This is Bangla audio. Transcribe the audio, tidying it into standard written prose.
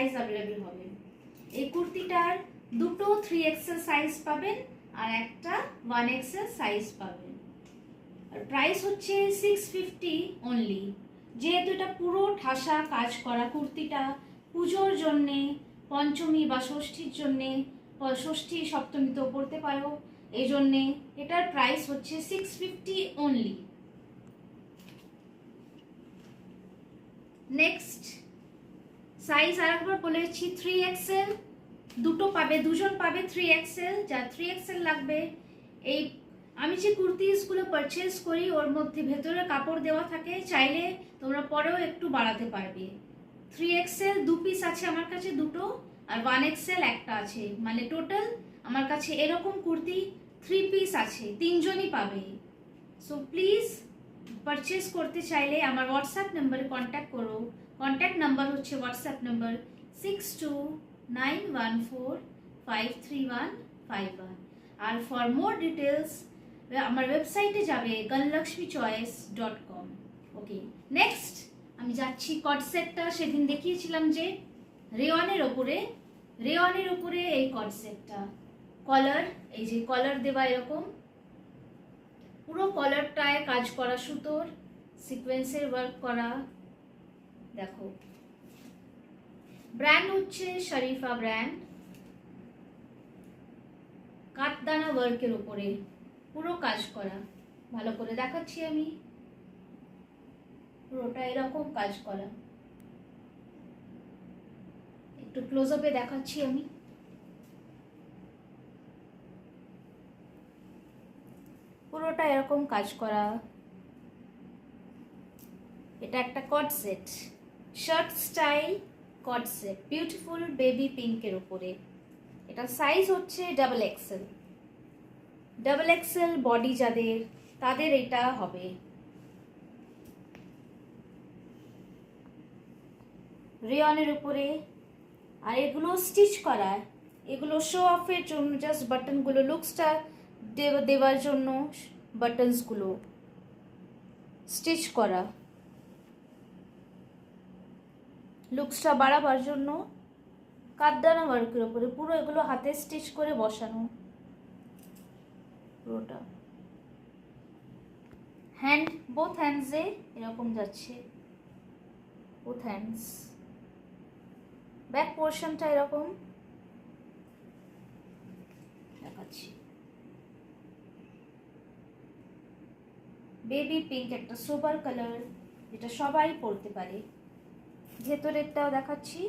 সাইজ অ্যাভেলেবেল হবে। এই কুর্তিটার দুটো 3XL সাইজ পাবেন আর একটা 1XL সাইজ পাবেন। আর প্রাইস হচ্ছে 650 অনলি। যেহেতু এটা পুরো ঠাসা কাজ করা কুর্তিটা পুজোর জন্যে, পঞ্চমী বা ষষ্ঠীর জন্যে, ষষ্ঠী সপ্তমীতেও পরতে পারো, এই জন্যে এটার প্রাইস হচ্ছে 650 অনলি। নেক্সট সাইজ আরেকবার বলেছি 3XL, দুটো পাবে, দুজন পাবে 3XL। যা 3XL লাগবে, এই আমি যে কুর্তিসগুলো পারচেজ করি ওর মধ্যে ভেতরে কাপড় দেওয়া থাকে, চাইলে তোমরা পরেও একটু বাড়াতে পারবে। 3XL 2 পিস আছে আমার কাছে, দুটো, আর 1XL একটা আছে, মানে টোটাল আমার কাছে এরকম কুর্তি 3 পিস আছে, তিনজনই পাবে। সো প্লিজ পারচেজ করতে চাইলে আমার হোয়াটসঅ্যাপ নাম্বারে কন্ট্যাক্ট করো। কন্ট্যাক্ট নাম্বার হচ্ছে হোয়াটসঅ্যাপ নাম্বার 6291453151। আর ফর মোর ডিটেলস আমার ওয়েবসাইটে যাবে ganlakshmichoice.com। ওকে, নেক্সট আমি যাচ্ছি কট সেটটা। সেদিন দেখিয়েছিলাম যে রেওয়ানের ওপরে এই কট সেটটা, কলার, এই যে কলার দেওয়া এরকম, পুরো কলারটায় কাজ করা সুতোর সিকোয়েন্সের ওয়ার্ক করা। দেখো, ব্র্যান্ড হচ্ছে শরীফা ব্র্যান্ড, কাঠদানা ওয়ার্কের উপরে পুরো কাজ করা। ভালো করে দেখাচ্ছি আমি, পুরোটা এরকম কাজ করা। একটু ক্লোজ আপে দেখাচ্ছি আমি। পুরোটা এরকম কাজ করা। এটা একটা কট সেট, শার্ট স্টাইল কট সেট, বিউটিফুল বেবি পিঙ্কের উপরে। এটা সাইজ হচ্ছে XXL। XXL বডি যাদের, তাদের এটা হবে। রেয়নের উপরে, আর এগুলো স্টিচ করা, এগুলো শো অফের জন্য, জাস্ট বাটনগুলো লুকসটা দেওয়ার জন্য বাটনসগুলো স্টিচ করা, লুকসটা বাড়াবার জন্য কাঠদানা ওয়ার্কের উপরে পুরো এগুলো হাতে স্টিচ করে বসানো। পুরোটা হ্যান্ড, বোথ হ্যান্ডসে এরকম যাচ্ছে, বোথ হ্যান্ডস। ব্যাক পোর্শনটা এরকম দেখাচ্ছি, বেবি পিঙ্ক, একটা সোবার কালার, যেটা সবাই পরতে পারে। ভেতরেরটাও দেখাচ্ছি,